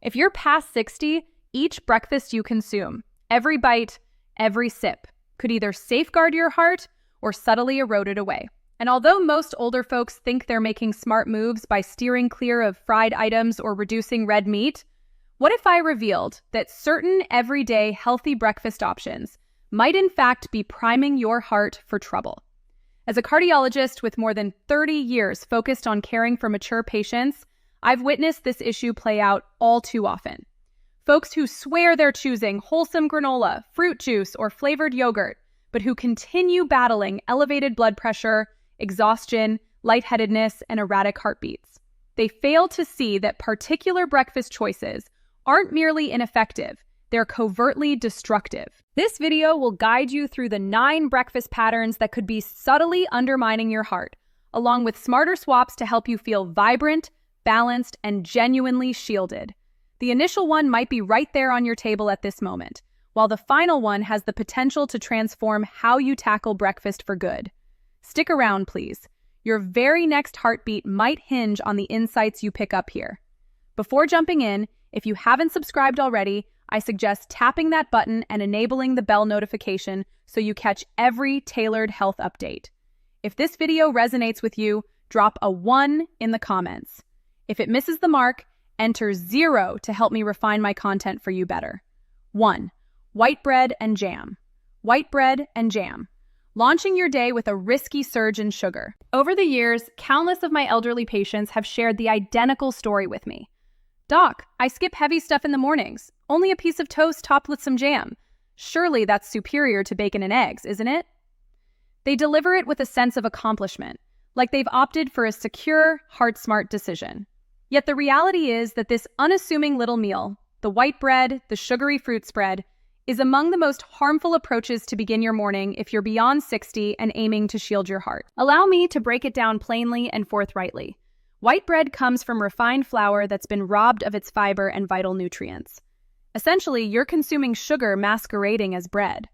If you're past 60, each breakfast you consume, every bite, every sip, could either safeguard your heart or subtly erode it away. And although most older folks think they're making smart moves by steering clear of fried items or reducing red meat, what if I revealed that certain everyday healthy breakfast options might in fact be priming your heart for trouble? As a cardiologist with more than 30 years focused on caring for mature patients, I've witnessed this issue play out all too often. Folks who swear they're choosing wholesome granola, fruit juice, or flavored yogurt, but who continue battling elevated blood pressure, exhaustion, lightheadedness, and erratic heartbeats. They fail to see that particular breakfast choices aren't merely ineffective, they're covertly destructive. This video will guide you through the 9 breakfast patterns that could be subtly undermining your heart, along with smarter swaps to help you feel vibrant, balanced, and genuinely shielded. The initial one might be right there on your table at this moment, while the final one has the potential to transform how you tackle breakfast for good. Stick around, please. Your very next heartbeat might hinge on the insights you pick up here. Before jumping in, if you haven't subscribed already, I suggest tapping that button and enabling the bell notification so you catch every tailored health update. If this video resonates with you, drop a 1 in the comments. If it misses the mark, enter 0 to help me refine my content for you better. 1. White bread and jam. White bread and jam. Launching your day with a risky surge in sugar. Over the years, countless of my elderly patients have shared the identical story with me. Doc, I skip heavy stuff in the mornings. Only a piece of toast topped with some jam. Surely that's superior to bacon and eggs, isn't it? They deliver it with a sense of accomplishment, like they've opted for a secure, heart-smart decision. Yet the reality is that this unassuming little meal, the white bread, the sugary fruit spread, is among the most harmful approaches to begin your morning if you're beyond 60 and aiming to shield your heart. Allow me to break it down plainly and forthrightly. White bread comes from refined flour that's been robbed of its fiber and vital nutrients. Essentially, you're consuming sugar masquerading as bread.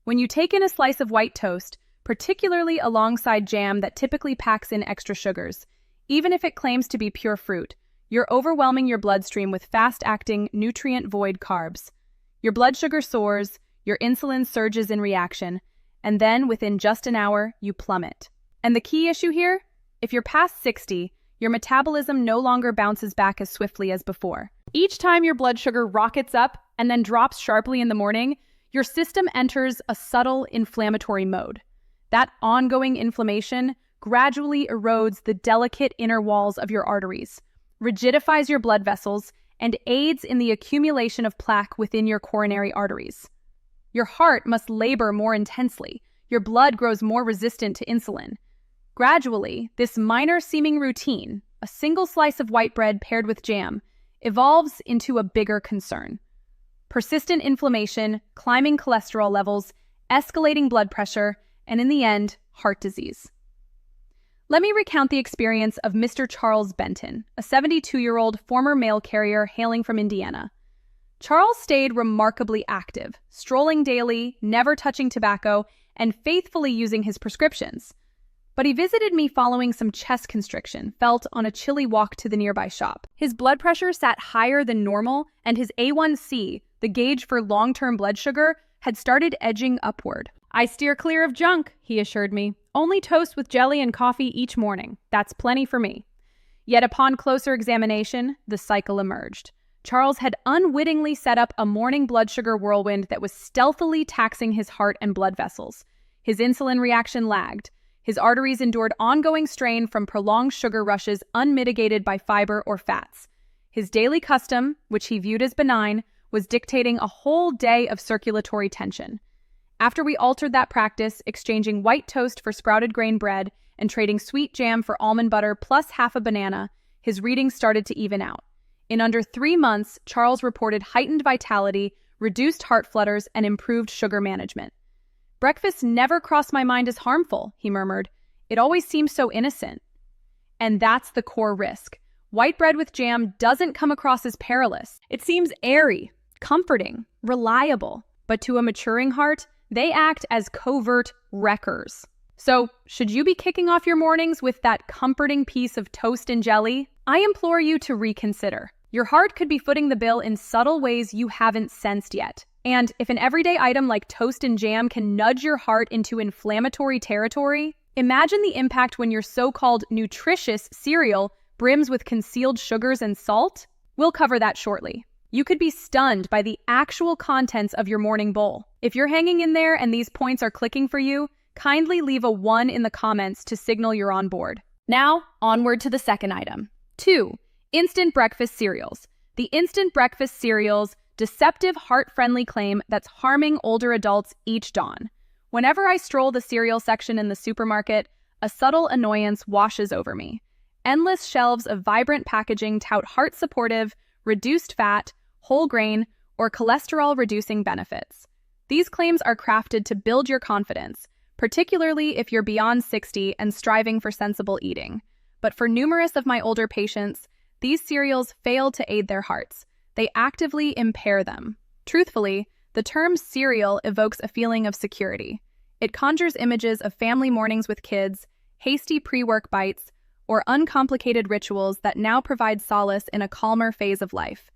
When you take in a slice of white toast, particularly alongside jam that typically packs in extra sugars, even if it claims to be pure fruit, you're overwhelming your bloodstream with fast-acting, nutrient-void carbs. Your blood sugar soars, your insulin surges in reaction, and then within just an hour, you plummet. And the key issue here? If you're past 60, your metabolism no longer bounces back as swiftly as before. Each time your blood sugar rockets up and then drops sharply in the morning, your system enters a subtle inflammatory mode. That ongoing inflammation gradually erodes the delicate inner walls of your arteries, rigidifies your blood vessels, and aids in the accumulation of plaque within your coronary arteries. Your heart must labor more intensely. Your blood grows more resistant to insulin. Gradually, this minor-seeming routine, a single slice of white bread paired with jam, evolves into a bigger concern. Persistent inflammation, climbing cholesterol levels, escalating blood pressure, and in the end, heart disease. Let me recount the experience of Mr. Charles Benton, a 72-year-old former mail carrier hailing from Indiana. Charles stayed remarkably active, strolling daily, never touching tobacco, and faithfully using his prescriptions. But he visited me following some chest constriction felt on a chilly walk to the nearby shop. His blood pressure sat higher than normal, and his A1C, the gauge for long-term blood sugar, had started edging upward. "I steer clear of junk," he assured me. "Only toast with jelly and coffee each morning. That's plenty for me." Yet upon closer examination, the cycle emerged. Charles had unwittingly set up a morning blood sugar whirlwind that was stealthily taxing his heart and blood vessels. His insulin reaction lagged. His arteries endured ongoing strain from prolonged sugar rushes unmitigated by fiber or fats. His daily custom, which he viewed as benign, was dictating a whole day of circulatory tension. After we altered that practice, exchanging white toast for sprouted grain bread and trading sweet jam for almond butter plus half a banana, his readings started to even out. In under 3 months, Charles reported heightened vitality, reduced heart flutters, and improved sugar management. "Breakfast never crossed my mind as harmful," he murmured. "It always seemed so innocent." And that's the core risk. White bread with jam doesn't come across as perilous. It seems airy, comforting, reliable. But to a maturing heart, they act as covert wreckers. So, should you be kicking off your mornings with that comforting piece of toast and jelly? I implore you to reconsider. Your heart could be footing the bill in subtle ways you haven't sensed yet. And if an everyday item like toast and jam can nudge your heart into inflammatory territory, imagine the impact when your so-called nutritious cereal brims with concealed sugars and salt. We'll cover that shortly. You could be stunned by the actual contents of your morning bowl. If you're hanging in there and these points are clicking for you, kindly leave a 1 in the comments to signal you're on board. Now, onward to the second item. 2. Instant breakfast cereals. The instant breakfast cereals' deceptive heart-friendly claim that's harming older adults each dawn. Whenever I stroll the cereal section in the supermarket, a subtle annoyance washes over me. Endless shelves of vibrant packaging tout heart-supportive, reduced fat, whole grain, or cholesterol-reducing benefits. These claims are crafted to build your confidence, particularly if you're beyond 60 and striving for sensible eating. But for numerous of my older patients, these cereals fail to aid their hearts. They actively impair them. Truthfully, the term cereal evokes a feeling of security. It conjures images of family mornings with kids, hasty pre-work bites, or uncomplicated rituals that now provide solace in a calmer phase of life.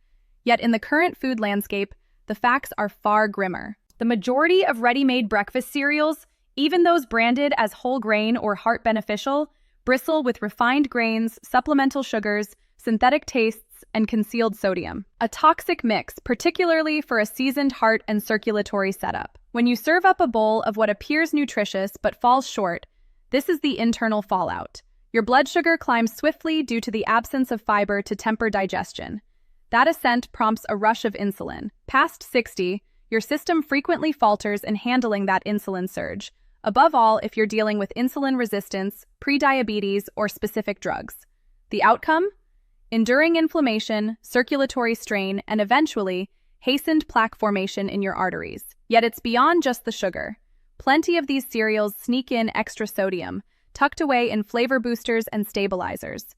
Yet in the current food landscape, the facts are far grimmer. The majority of ready-made breakfast cereals, even those branded as whole grain or heart beneficial, bristle with refined grains, supplemental sugars, synthetic tastes, and concealed sodium. A toxic mix, particularly for a seasoned heart and circulatory setup. When you serve up a bowl of what appears nutritious but falls short, this is the internal fallout. Your blood sugar climbs swiftly due to the absence of fiber to temper digestion. That ascent prompts a rush of insulin. Past 60, your system frequently falters in handling that insulin surge, above all if you're dealing with insulin resistance, prediabetes, or specific drugs. The outcome? Enduring inflammation, circulatory strain, and eventually, hastened plaque formation in your arteries. Yet it's beyond just the sugar. Plenty of these cereals sneak in extra sodium, tucked away in flavor boosters and stabilizers.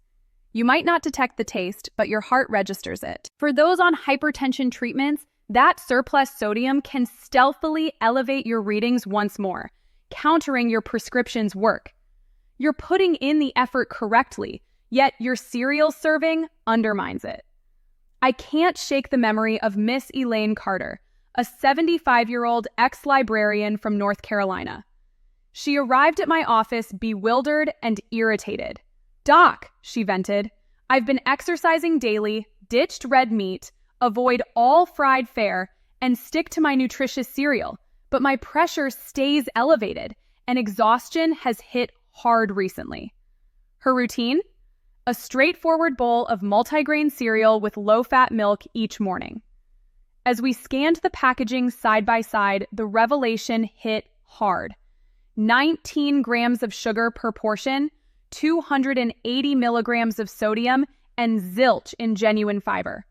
You might not detect the taste, but your heart registers it. For those on hypertension treatments, that surplus sodium can stealthily elevate your readings once more, countering your prescription's work. You're putting in the effort correctly, yet your cereal serving undermines it. I can't shake the memory of Miss Elaine Carter, a 75-year-old ex-librarian from North Carolina. She arrived at my office bewildered and irritated. "Doc," she vented, "I've been exercising daily, ditched red meat, avoid all fried fare, and stick to my nutritious cereal, but my pressure stays elevated, and exhaustion has hit hard recently." Her routine? A straightforward bowl of multigrain cereal with low-fat milk each morning. As we scanned the packaging side by side, the revelation hit hard. 19 grams of sugar per portion, 280 milligrams of sodium, and zilch in genuine fiber.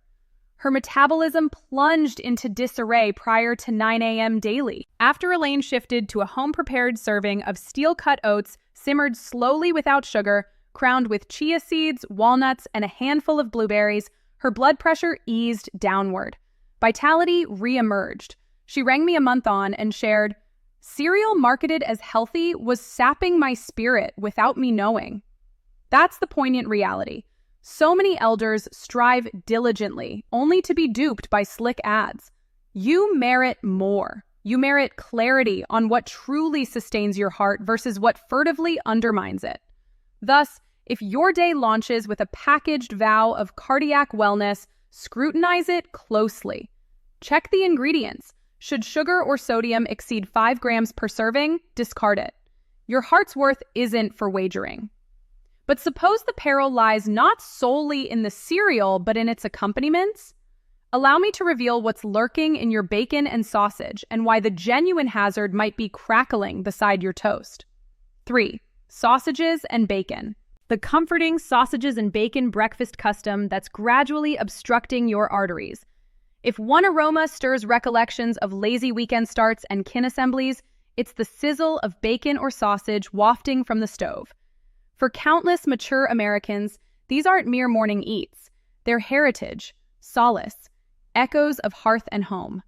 Her metabolism plunged into disarray prior to 9 a.m. daily. After Elaine shifted to a home-prepared serving of steel-cut oats simmered slowly without sugar, crowned with chia seeds, walnuts, and a handful of blueberries, her blood pressure eased downward. Vitality re-emerged. She rang me a month on and shared, "Cereal marketed as healthy was sapping my spirit without me knowing." That's the poignant reality. So many elders strive diligently, only to be duped by slick ads. You merit more. You merit clarity on what truly sustains your heart versus what furtively undermines it. Thus, if your day launches with a packaged vow of cardiac wellness, scrutinize it closely. Check the ingredients. Should sugar or sodium exceed 5 grams per serving, discard it. Your heart's worth isn't for wagering. But suppose the peril lies not solely in the cereal, but in its accompaniments? Allow me to reveal what's lurking in your bacon and sausage and why the genuine hazard might be crackling beside your toast. 3. Sausages and bacon. The comforting sausages and bacon breakfast custom that's gradually obstructing your arteries. If one aroma stirs recollections of lazy weekend starts and kin assemblies, it's the sizzle of bacon or sausage wafting from the stove. For countless mature Americans, these aren't mere morning eats. They're heritage, solace, echoes of hearth and home.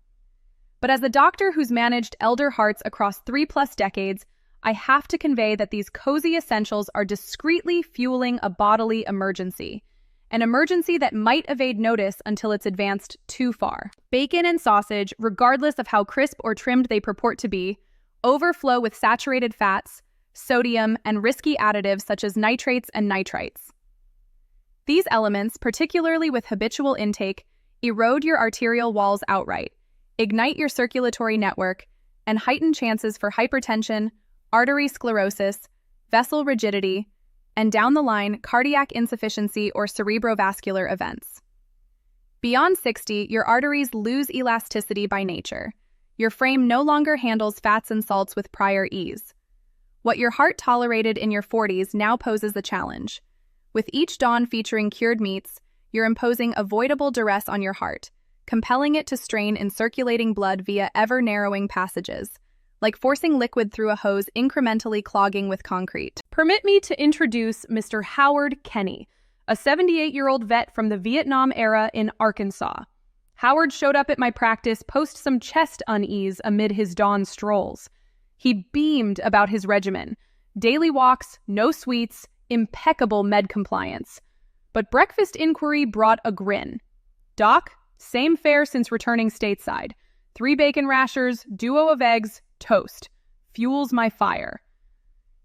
But as the doctor who's managed elder hearts across 3+ decades, I have to convey that these cozy essentials are discreetly fueling a bodily emergency. an emergency that might evade notice until it's advanced too far. Bacon and sausage, regardless of how crisp or trimmed they purport to be, overflow with saturated fats, sodium, and risky additives such as nitrates and nitrites. These elements, particularly with habitual intake, erode your arterial walls outright, ignite your circulatory network, and heighten chances for hypertension, artery sclerosis, vessel rigidity, and down the line, cardiac insufficiency or cerebrovascular events. Beyond 60, your arteries lose elasticity by nature. Your frame no longer handles fats and salts with prior ease. What your heart tolerated in your 40s now poses a challenge. With each dawn featuring cured meats, you're imposing avoidable duress on your heart, compelling it to strain in circulating blood via ever-narrowing passages, like forcing liquid through a hose incrementally clogging with concrete. Permit me to introduce Mr. Howard Kenny, a 78-year-old vet from the Vietnam era in Arkansas. Howard showed up at my practice post some chest unease amid his dawn strolls. He beamed about his regimen: daily walks, no sweets, impeccable med compliance. But breakfast inquiry brought a grin. Doc, same fare since returning stateside. 3 bacon rashers, duo of eggs, toast. Fuels my fire.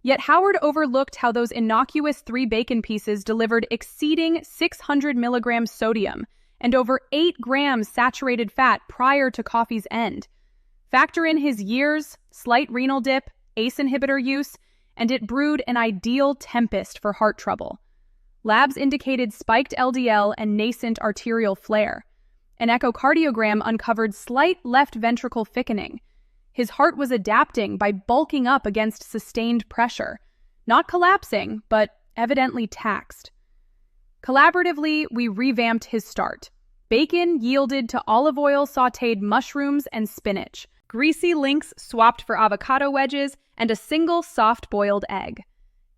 Yet Howard overlooked how those innocuous 3 bacon pieces delivered exceeding 600 milligrams sodium and over 8 grams saturated fat prior to coffee's end. Factor in his years, slight renal dip, ACE inhibitor use, and it brewed an ideal tempest for heart trouble. Labs indicated spiked LDL and nascent arterial flare. An echocardiogram uncovered slight left ventricle thickening. His heart was adapting by bulking up against sustained pressure, not collapsing, but evidently taxed. Collaboratively, we revamped his start. Bacon yielded to olive oil sautéed mushrooms and spinach, greasy links swapped for avocado wedges, and a single soft-boiled egg.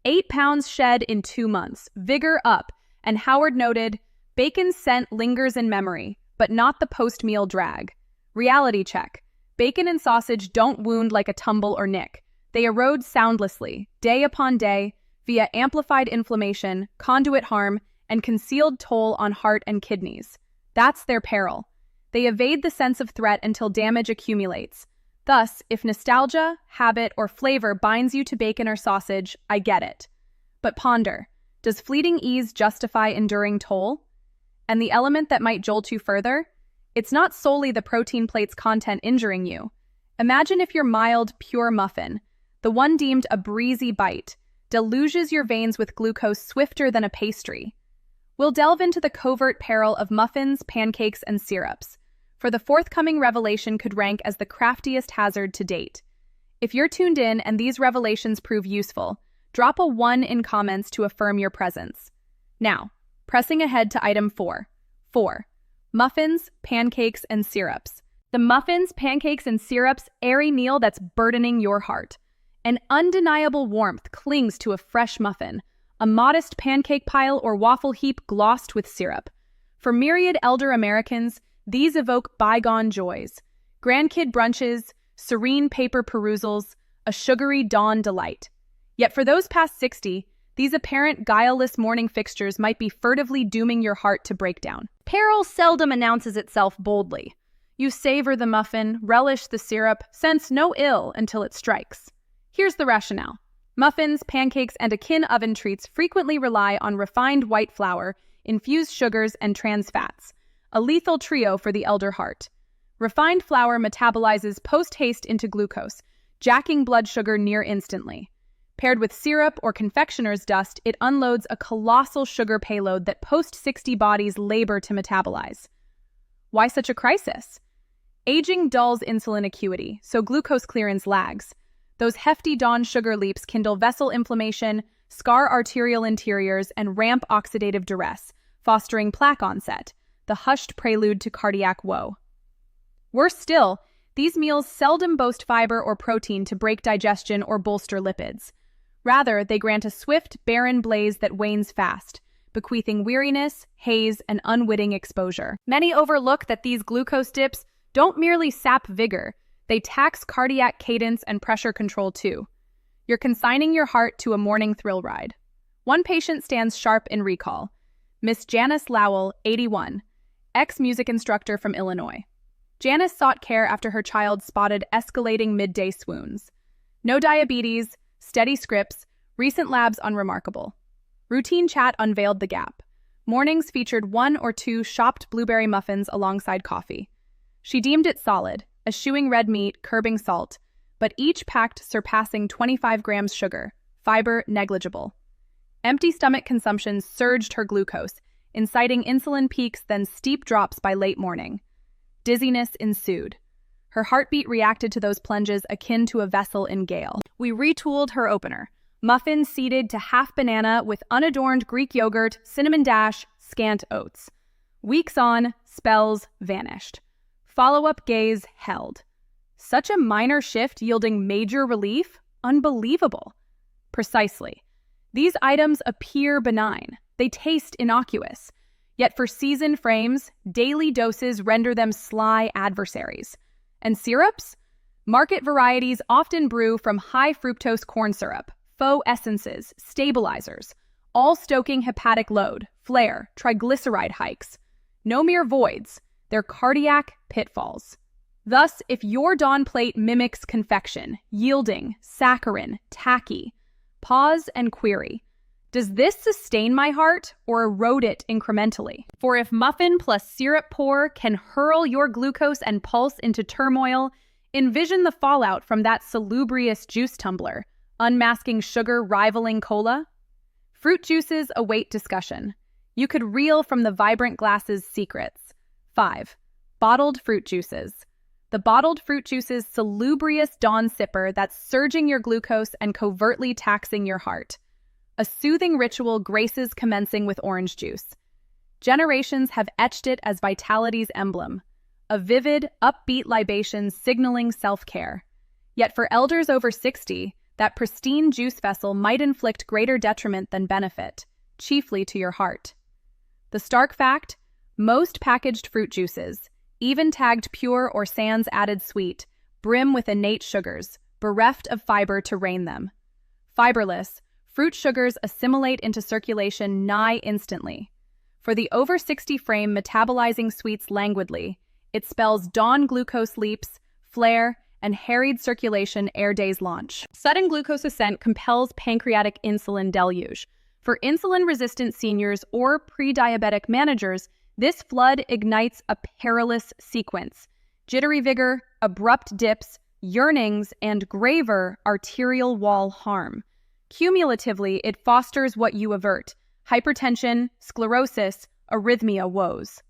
8 pounds shed in 2 months, vigor up, and Howard noted, bacon's scent lingers in memory, but not the post-meal drag. Reality check. Bacon and sausage don't wound like a tumble or nick. They erode soundlessly, day upon day, via amplified inflammation, conduit harm, and concealed toll on heart and kidneys. That's their peril. They evade the sense of threat until damage accumulates. Thus, if nostalgia, habit, or flavor binds you to bacon or sausage, I get it. But ponder, does fleeting ease justify enduring toll? And the element that might jolt you further? It's not solely the protein plate's content injuring you. Imagine if your mild, pure muffin, the one deemed a breezy bite, deluges your veins with glucose swifter than a pastry. We'll delve into the covert peril of muffins, pancakes, and syrups, for the forthcoming revelation could rank as the craftiest hazard to date. If you're tuned in and these revelations prove useful, drop a 1 in comments to affirm your presence. Now, pressing ahead to item 4. 4. Muffins, pancakes, and syrups. The muffins, pancakes, and syrups airy meal that's burdening your heart. An undeniable warmth clings to a fresh muffin, a modest pancake pile or waffle heap glossed with syrup. For myriad elder Americans, these evoke bygone joys. Grandkid brunches, serene paper perusals, a sugary dawn delight. Yet for those past 60, these apparent guileless morning fixtures might be furtively dooming your heart to breakdown. Peril seldom announces itself boldly. You savor the muffin, relish the syrup, sense no ill until it strikes. Here's the rationale. Muffins, pancakes, and akin oven treats frequently rely on refined white flour, infused sugars, and trans fats, a lethal trio for the elder heart. Refined flour metabolizes post-haste into glucose, jacking blood sugar near instantly. Paired with syrup or confectioner's dust, it unloads a colossal sugar payload that post-60 bodies labor to metabolize. Why such a crisis? Aging dulls insulin acuity, so glucose clearance lags. Those hefty dawn sugar leaps kindle vessel inflammation, scar arterial interiors, and ramp oxidative duress, fostering plaque onset, the hushed prelude to cardiac woe. Worse still, these meals seldom boast fiber or protein to break digestion or bolster lipids. Rather, they grant a swift, barren blaze that wanes fast, bequeathing weariness, haze, and unwitting exposure. Many overlook that these glucose dips don't merely sap vigor, they tax cardiac cadence and pressure control too. You're consigning your heart to a morning thrill ride. One patient stands sharp in recall. Miss Janice Lowell, 81, ex-music instructor from Illinois. Janice sought care after her child spotted escalating midday swoons. No diabetes, steady scripts, recent labs unremarkable. Routine chat unveiled the gap. Mornings featured 1 or 2 chopped blueberry muffins alongside coffee. She deemed it solid, eschewing red meat, curbing salt, but each packed surpassing 25 grams sugar, fiber negligible. Empty stomach consumption surged her glucose, inciting insulin peaks then steep drops by late morning. Dizziness ensued. Her heartbeat reacted to those plunges akin to a vessel in gale. We retooled her opener. Muffins seeded to half banana with unadorned Greek yogurt, cinnamon dash, scant oats. Weeks on, spells vanished. Follow-up gaze held. Such a minor shift yielding major relief? Unbelievable. Precisely. These items appear benign. They taste innocuous. Yet for seasoned frames, daily doses render them sly adversaries. And syrups? Market varieties often brew from high fructose corn syrup, faux essences, stabilizers, all stoking hepatic load, flare, triglyceride hikes. No mere voids, they're cardiac pitfalls. Thus, if your dawn plate mimics confection, yielding, saccharine, tacky, pause and query. Does this sustain my heart or erode it incrementally? For if muffin plus syrup pour can hurl your glucose and pulse into turmoil, envision the fallout from that salubrious juice tumbler, unmasking sugar rivaling cola. Fruit juices await discussion. You could reel from the vibrant glass's secrets. 5. Bottled fruit juices. The bottled fruit juice's salubrious dawn sipper that's surging your glucose and covertly taxing your heart. A soothing ritual graces commencing with orange juice. Generations have etched it as vitality's emblem, a vivid, upbeat libation signaling self-care. Yet for elders over 60, that pristine juice vessel might inflict greater detriment than benefit, chiefly to your heart. The stark fact? Most packaged fruit juices, even tagged pure or sans added sweet, brim with innate sugars, bereft of fiber to rein them. Fiberless, fruit sugars assimilate into circulation nigh instantly. For the over 60 frame metabolizing sweets languidly, it spells dawn glucose leaps, flare, and harried circulation ere day's launch. Sudden glucose ascent compels pancreatic insulin deluge. For insulin-resistant seniors or pre-diabetic managers, this flood ignites a perilous sequence. Jittery vigor, abrupt dips, yearnings, and graver arterial wall harm. Cumulatively, it fosters what you avert: hypertension, sclerosis, arrhythmia woes.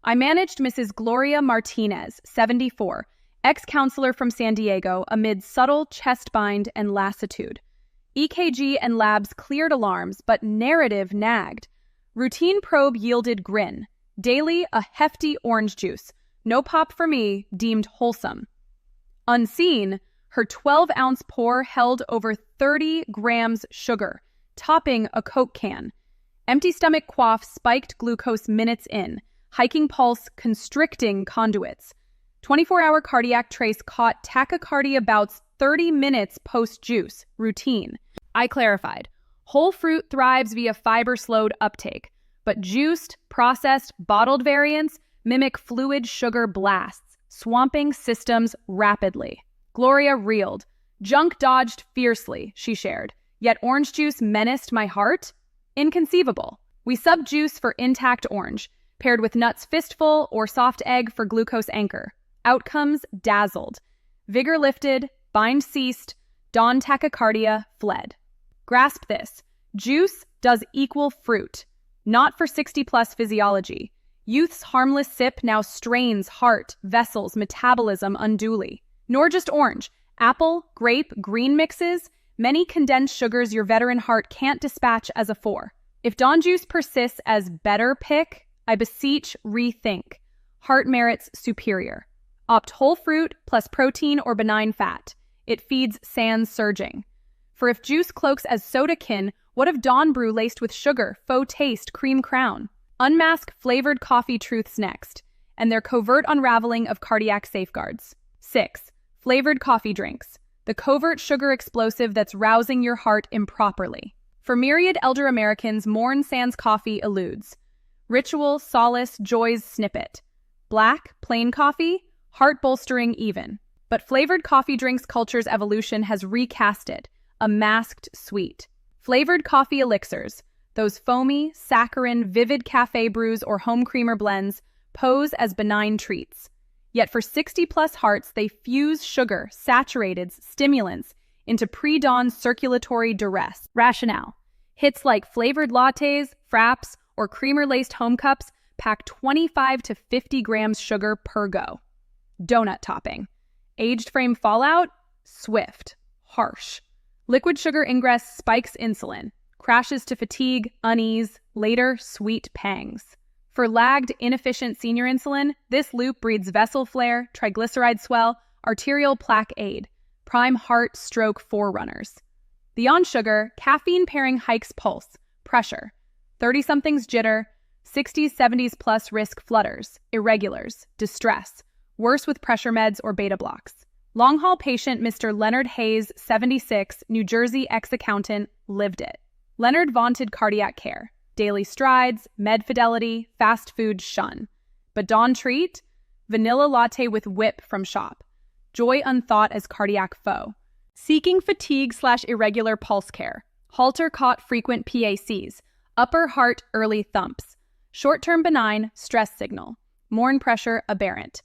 I managed Mrs. Gloria Martinez, 74, ex-counselor from San Diego, amid subtle chest bind and lassitude. EKG and labs cleared alarms, but narrative nagged. Routine probe yielded grin. Daily, a hefty orange juice. No pop for me, deemed wholesome. Unseen, her 12-ounce pour held over 30 grams sugar, topping a Coke can. Empty stomach quaff spiked glucose minutes in, hiking pulse constricting conduits. 24-hour cardiac trace caught tachycardia bouts 30 minutes post-juice, routine. I clarified. Whole fruit thrives via fiber-slowed uptake, but juiced, processed, bottled variants mimic fluid sugar blasts, swamping systems rapidly. Gloria reeled. Junk dodged fiercely, she shared. Yet orange juice menaced my heart? Inconceivable. We sub-juice for intact orange, paired with nuts fistful or soft egg for glucose anchor. Outcomes dazzled. Vigor lifted, bind ceased, dawn tachycardia fled. Grasp this. Juice does equal fruit. Not for 60-plus physiology. Youth's harmless sip now strains heart, vessels, metabolism unduly. Nor just orange. Apple, grape, green mixes, many condensed sugars your veteran heart can't dispatch as a 4. If Dawn Juice persists as better pick, I beseech rethink. Heart merits superior. Opt whole fruit plus protein or benign fat. It feeds sans surging. For if juice cloaks as soda-kin, what of Dawn Brew laced with sugar, faux taste, cream crown? Unmask flavored coffee truths next, and their covert unraveling of cardiac safeguards. 6. Flavored coffee drinks. The covert sugar explosive that's rousing your heart improperly. For myriad elder Americans, morn sans coffee eludes. Ritual, solace, joy's snippet. Black, plain coffee, heart-bolstering even. But flavored coffee drinks culture's evolution has recast it, a masked sweet. Flavored coffee elixirs, those foamy, saccharine, vivid cafe brews or home creamer blends, pose as benign treats. Yet for 60-plus hearts, they fuse sugar, saturateds, stimulants into pre-dawn circulatory duress. Rationale. Hits like flavored lattes, fraps, or creamer-laced home cups pack 25 to 50 grams sugar per go. Donut topping. Aged frame fallout? Swift. Harsh. Liquid sugar ingress spikes insulin. Crashes to fatigue, unease, later sweet pangs. For lagged, inefficient senior insulin, this loop breeds vessel flare, triglyceride swell, arterial plaque aid, prime heart stroke forerunners. Beyond sugar, caffeine pairing hikes pulse, pressure, 30-somethings jitter, 60s, 70s plus risk flutters, irregulars, distress, worse with pressure meds or beta blocks. Long-haul patient Mr. Leonard Hayes, 76, New Jersey ex-accountant, lived it. Leonard vaunted cardiac care, daily strides, med fidelity, fast food shun. But dawn treat? Vanilla latte with whip from shop. Joy unthought as cardiac foe. Seeking fatigue/irregular pulse care. Halter caught frequent PACs. Upper heart early thumps. Short-term benign, stress signal. Morn pressure aberrant.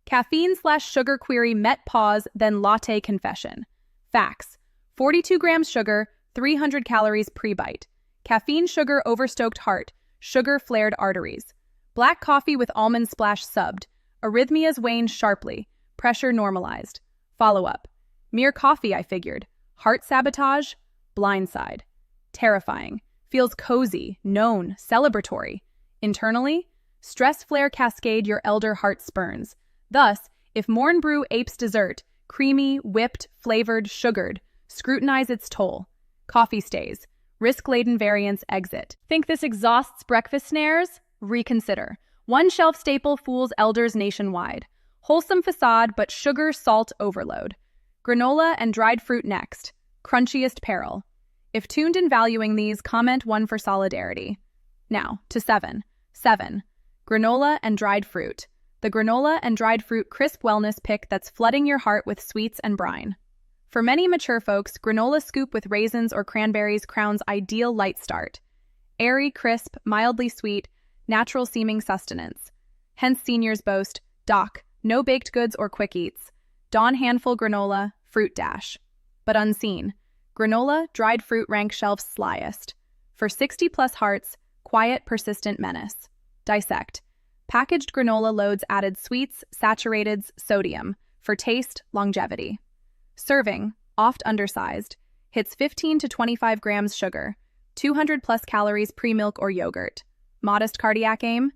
Caffeine/sugar query met pause, then latte confession. Facts. 42 grams sugar, 300 calories pre-bite. Caffeine sugar overstoked heart, sugar flared arteries. Black coffee with almond splash subbed. Arrhythmias waned sharply. Pressure normalized. Follow-up. Mere coffee, I figured. Heart sabotage? Blindside. Terrifying. Feels cozy, known, celebratory. Internally? Stress flare cascade your elder heart spurns. Thus, if morn brew apes dessert, creamy, whipped, flavored, sugared, scrutinize its toll. Coffee stays. Risk-laden variants exit. Think this exhausts breakfast snares? Reconsider. One shelf staple fools elders nationwide. Wholesome facade, but sugar salt overload. Granola and dried fruit next. Crunchiest peril. If tuned in valuing these, comment 1 for solidarity. Now, to 7. 7. Granola and dried fruit. The granola and dried fruit crisp wellness pick that's flooding your heart with sweets and brine. For many mature folks, granola scoop with raisins or cranberries crowns ideal light start. Airy, crisp, mildly sweet, natural-seeming sustenance. Hence seniors boast, Doc, no baked goods or quick eats. Dawn handful granola, fruit dash. But unseen, granola, dried fruit rank shelves slyest. For 60-plus hearts, quiet, persistent menace. Dissect. Packaged granola loads added sweets, saturateds, sodium. For taste, longevity. Serving, oft undersized, hits 15 to 25 grams sugar, 200-plus calories pre-milk or yogurt. Modest cardiac aim?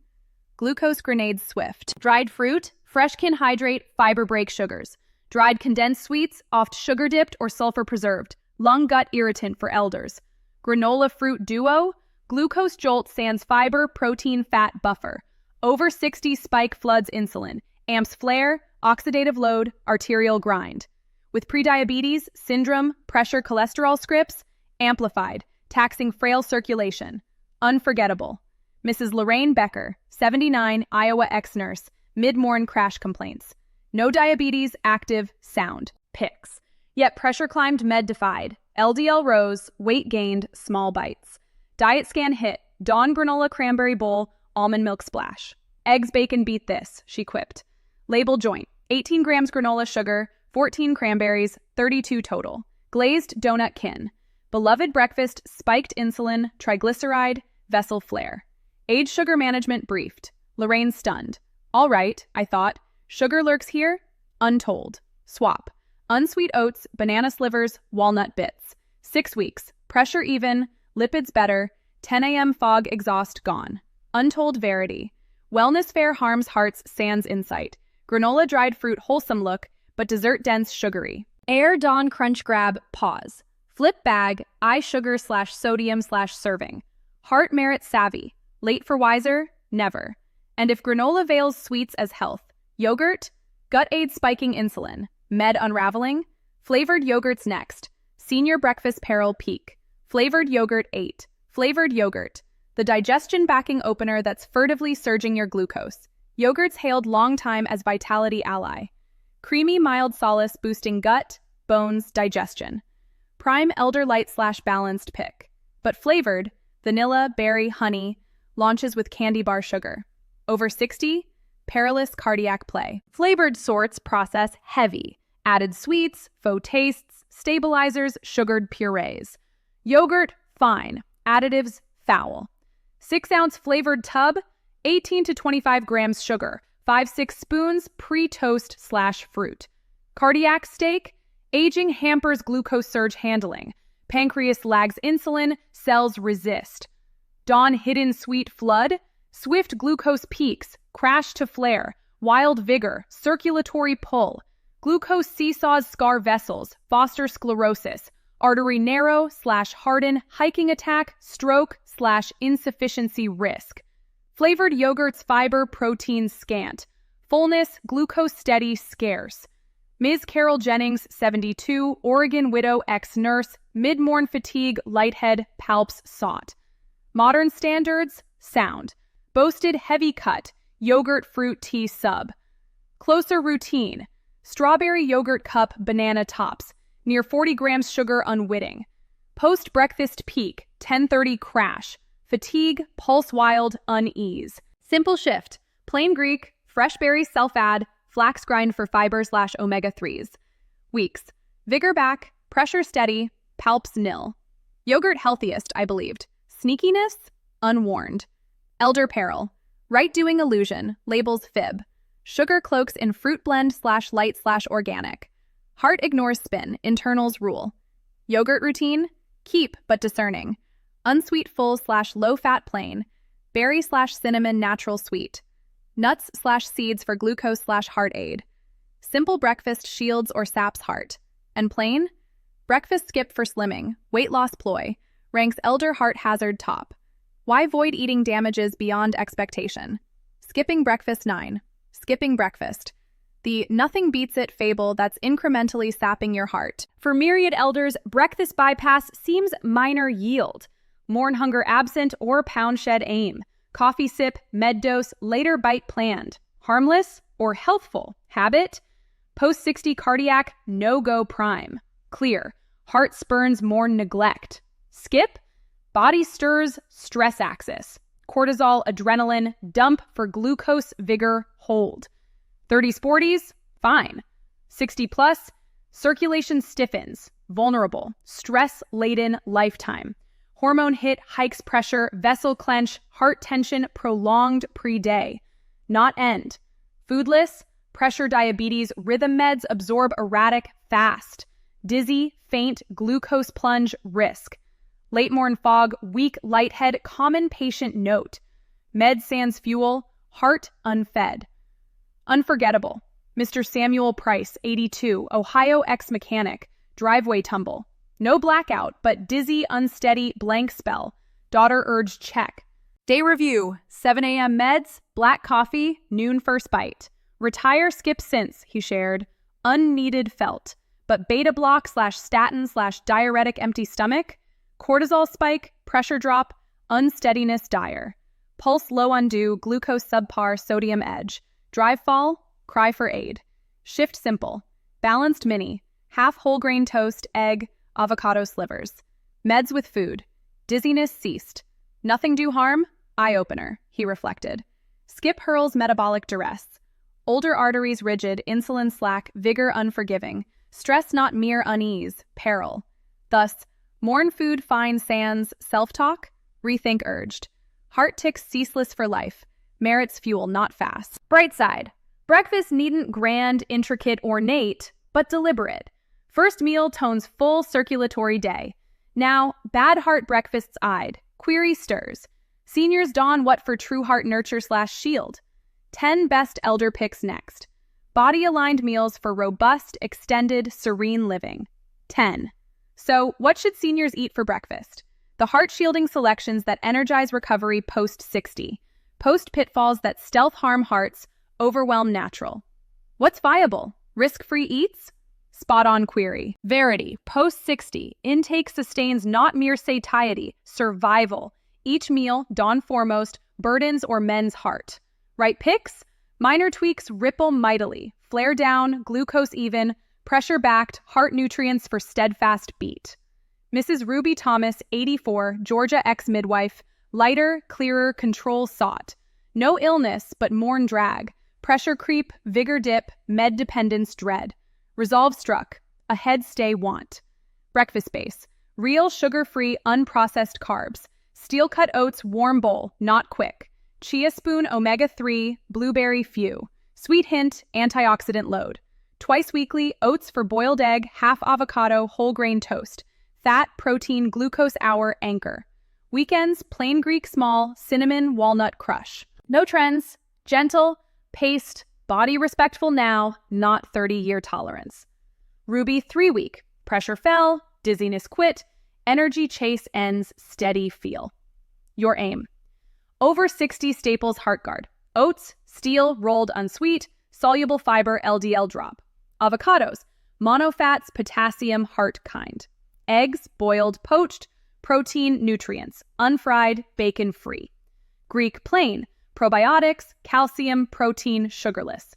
Glucose grenades swift. Dried fruit, freshkin hydrate, fiber break sugars. Dried condensed sweets, oft sugar-dipped or sulfur-preserved. Lung-gut irritant for elders. Granola fruit duo, glucose jolt sans fiber, protein, fat buffer. Over 60 spike floods insulin. Amps flare, oxidative load, arterial grind. With prediabetes, syndrome, pressure cholesterol scripts, amplified, taxing frail circulation. Unforgettable. Mrs. Lorraine Becker, 79, Iowa ex-nurse, mid-morn crash complaints. No diabetes, active, sound. Pics. Yet pressure climbed, med defied. LDL rose, weight gained, small bites. Diet scan hit, dawn granola cranberry bowl, almond milk splash. Eggs bacon beat this, she quipped. Label joint, 18 grams granola sugar, 14 cranberries, 32 total. Glazed donut kin. Beloved breakfast, spiked insulin, triglyceride, vessel flare. Age sugar management briefed. Lorraine stunned. All right, I thought. Sugar lurks here? Untold. Swap. Unsweet oats, banana slivers, walnut bits. 6 weeks. Pressure even, lipids better, 10 a.m. fog exhaust gone. Untold verity. Wellness fair harms hearts sans insight. Granola dried fruit wholesome look, but dessert dense sugary. Air dawn crunch grab pause. Flip bag, eye sugar/sodium/serving. Heart merit savvy. Late for wiser? Never. And if granola veils sweets as health, yogurt? Gut aid spiking insulin. Med unraveling? Flavored yogurts next. Senior breakfast peril peak. Flavored yogurt 8. Flavored yogurt, the digestion-backing opener that's furtively surging your glucose. Yogurt's hailed long time as vitality ally. Creamy, mild solace boosting gut, bones, digestion. Prime elder light/balanced pick. But flavored, vanilla, berry, honey, launches with candy bar sugar. Over 60, perilous cardiac play. Flavored sorts process heavy. Added sweets, faux tastes, stabilizers, sugared purees. Yogurt, fine. Additives, foul. 6-ounce flavored tub, 18 to 25 grams sugar, 5-6 spoons pre-toast/fruit. Cardiac steak, aging hampers glucose surge handling. Pancreas lags insulin, cells resist. Dawn hidden sweet flood, swift glucose peaks, crash to flare, wild vigor, circulatory pull. Glucose seesaws scar vessels, foster sclerosis, artery narrow/harden, hiking attack, stroke/insufficiency risk. Flavored yogurt's fiber protein scant, fullness glucose steady scarce. Ms. Carol Jennings, 72, Oregon widow ex-nurse, mid-morn fatigue, lighthead, palps sought. Modern standards, sound. Boasted heavy cut, yogurt fruit tea sub. Closer routine, strawberry yogurt cup banana tops, near 40 grams sugar unwitting. Post-breakfast peak, 10:30 crash. Fatigue, pulse wild, unease. Simple shift, plain Greek, fresh berries self-add, flax grind for fiber/omega-3s. Weeks, vigor back, pressure steady, palps nil. Yogurt healthiest, I believed. Sneakiness, unwarned. Elder peril, right-doing illusion, labels fib. Sugar cloaks in fruit blend/light/organic. Heart ignores spin, internals rule. Yogurt routine, keep but discerning. Unsweet full/low-fat plain. Berry/cinnamon natural sweet. Nuts/seeds for glucose/heart aid. Simple breakfast shields or saps heart. And plain? Breakfast skip for slimming, weight loss ploy. Ranks elder heart hazard top. Why void eating damages beyond expectation? Skipping breakfast 9. Skipping breakfast. The nothing beats it fable that's incrementally sapping your heart. For myriad elders, breakfast bypass seems minor yield. Morn hunger absent or pound shed aim. Coffee sip, med dose, later bite planned. Harmless or healthful? Habit? Post-60 cardiac, no-go prime. Clear. Heart spurns morn neglect. Skip? Body stirs, stress axis. Cortisol, adrenaline, dump for glucose, vigor, hold. 30s, 40s, fine. 60 plus, circulation stiffens, vulnerable, stress-laden lifetime. Hormone hit, hikes pressure, vessel clench, heart tension, prolonged pre-day. Not end. Foodless, pressure diabetes, rhythm meds absorb erratic, fast. Dizzy, faint, glucose plunge, risk. Late morn fog, weak lighthead, common patient note. Med sans fuel, heart unfed. Unforgettable. Mr. Samuel Price, 82, Ohio ex-mechanic, driveway tumble. No blackout, but dizzy, unsteady, blank spell. Daughter urged check. Day review, 7 a.m. meds, black coffee, noon first bite. Retire skip since, he shared. Unneeded felt. But beta block/statin/diuretic empty stomach. Cortisol spike, pressure drop, unsteadiness dire. Pulse low undo, glucose subpar, sodium edge. Drive fall, cry for aid. Shift simple. Balanced mini. Half whole grain toast, egg, avocado slivers. Meds with food. Dizziness ceased. Nothing do harm? Eye-opener, he reflected. Skip hurls metabolic duress. Older arteries rigid, insulin slack, vigor unforgiving. Stress not mere unease, peril. Thus, morn food fine sans, self-talk, rethink urged. Heart ticks ceaseless for life. Merits fuel, not fast. Bright side. Breakfast needn't grand, intricate, ornate, but deliberate. First meal tones full circulatory day. Now, bad heart breakfasts eyed. Query stirs. Seniors don what for true heart nurture/shield. 10 best elder picks next. Body-aligned meals for robust, extended, serene living. 10. So, what should seniors eat for breakfast? The heart-shielding selections that energize recovery post-60. Post-pitfalls that stealth harm hearts, overwhelm natural. What's viable? Risk-free eats? Spot-on query. Verity, post-60, intake sustains not mere satiety, survival. Each meal, dawn foremost, burdens or mends heart. Right picks? Minor tweaks ripple mightily. Flare down, glucose even, pressure-backed, heart nutrients for steadfast beat. Mrs. Ruby Thomas, 84, Georgia ex-midwife, lighter, clearer, control sought. No illness, but mourn drag. Pressure creep, vigor dip, med dependence dread. Resolve struck, a head stay want. Breakfast base, real sugar-free, unprocessed carbs. Steel-cut oats warm bowl, not quick. Chia spoon omega-3, blueberry few. Sweet hint, antioxidant load. Twice weekly, oats for boiled egg, half avocado, whole grain toast. Fat, protein, glucose hour, anchor. Weekends, plain Greek small, cinnamon, walnut crush. No trends, gentle, paced, body respectful now, not 30-year tolerance. Ruby 3-week, pressure fell, dizziness quit, energy chase ends, steady feel. Your aim. Over 60 staples heart guard. Oats, steel, rolled unsweet, soluble fiber LDL drop. Avocados, monofats, potassium, heart kind. Eggs, boiled, poached, protein, nutrients, unfried, bacon-free. Greek plain, probiotics, calcium, protein, sugarless.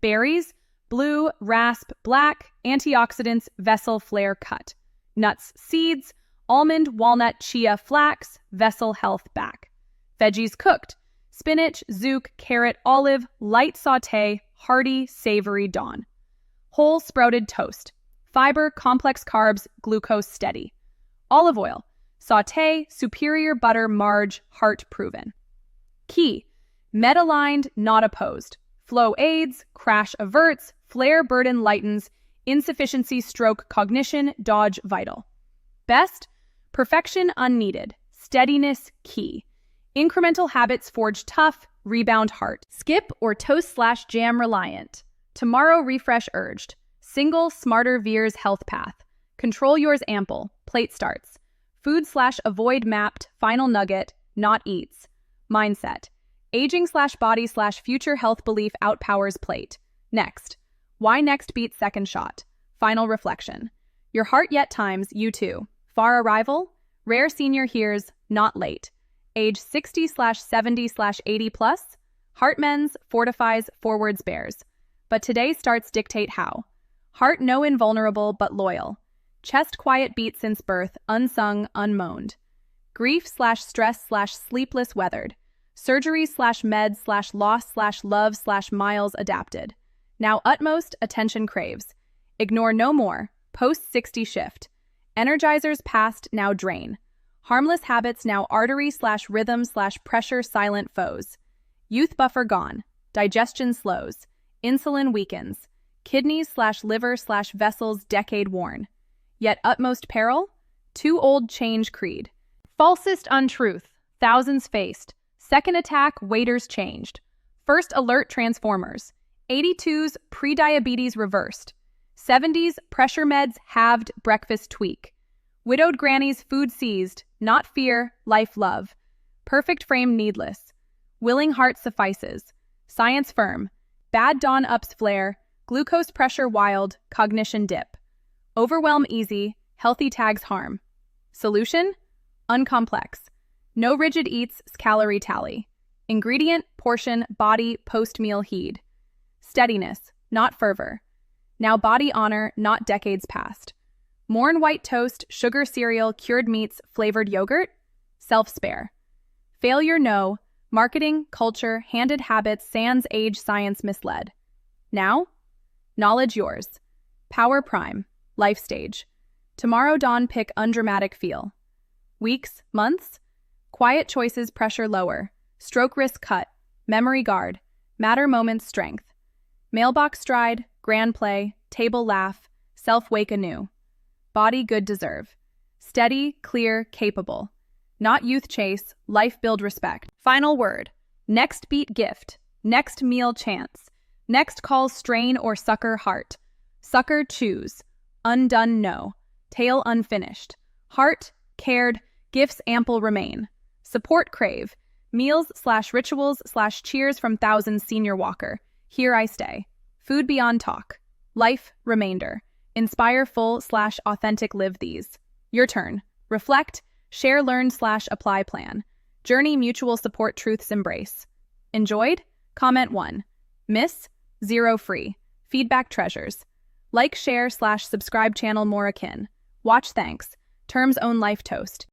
Berries, blue, rasp, black, antioxidants, vessel flare cut. Nuts, seeds, almond, walnut, chia, flax, vessel health back. Veggies cooked, spinach, zook, carrot, olive, light sauté, hearty, savory dawn. Whole sprouted toast. Fiber, complex carbs, glucose steady. Olive oil, sauté, superior butter, marge, heart proven. Key, med-aligned, not opposed. Flow aids, crash averts, flare burden lightens, insufficiency stroke cognition, dodge vital. Best, perfection unneeded, steadiness key. Incremental habits forge tough, rebound heart. Skip or toast/jam reliant. Tomorrow refresh urged. Single, smarter veers health path. Control yours ample, plate starts. Food/avoid mapped, final nugget, not eats. Mindset. Aging/body/future health belief outpowers plate. Next. Why next beats second shot. Final reflection. Your heart yet times, you too. Far arrival? Rare senior hears, not late. Age 60/70/80 plus? Heart mends, fortifies, forwards bears. But today starts dictate how. Heart no invulnerable but loyal. Chest quiet beat since birth, unsung, unmoaned. Grief/stress/sleepless weathered. Surgery/med/loss/love/miles adapted. Now utmost attention craves. Ignore no more. Post-60 shift. Energizers past now drain. Harmless habits now artery/rhythm/pressure silent foes. Youth buffer gone. Digestion slows. Insulin weakens. Kidneys/liver/vessels decade worn. Yet utmost peril? Too old change creed. Falsest untruth. Thousands faced. Second attack, waiters changed. First alert transformers. 82's prediabetes reversed. 70's pressure meds halved, breakfast tweak. Widowed granny's food seized, not fear, life love. Perfect frame needless. Willing heart suffices. Science firm. Bad dawn ups flare. Glucose pressure wild, cognition dip. Overwhelm easy, healthy tags harm. Solution? Uncomplex. No rigid eats, calorie tally. Ingredient, portion, body, post-meal heed. Steadiness, not fervor. Now body honor, not decades past. Mourn white toast, sugar cereal, cured meats, flavored yogurt? Self-spare. Failure no, marketing, culture, handed habits, sans age, science misled. Now? Knowledge yours. Power prime, life stage. Tomorrow dawn pick undramatic feel. Weeks, months? Quiet choices pressure lower. Stroke risk cut. Memory guard. Matter moments strength. Mailbox stride, grand play, table laugh, self-wake anew. Body good deserve. Steady, clear, capable. Not youth chase, life build respect. Final word. Next beat gift. Next meal chance. Next call strain or succor heart. Succor choose. Undone no. Tale unfinished. Heart, cared, gifts ample remain. Support crave. Meals/rituals/cheers from thousands senior walker. Here I stay. Food beyond talk. Life remainder. Inspire full/authentic live these. Your turn. Reflect, share, learn/apply plan. Journey mutual support truths embrace. Enjoyed? Comment 1. Miss? 0 free. Feedback treasures. Like, share/subscribe channel more akin. Watch thanks. Terms own life toast.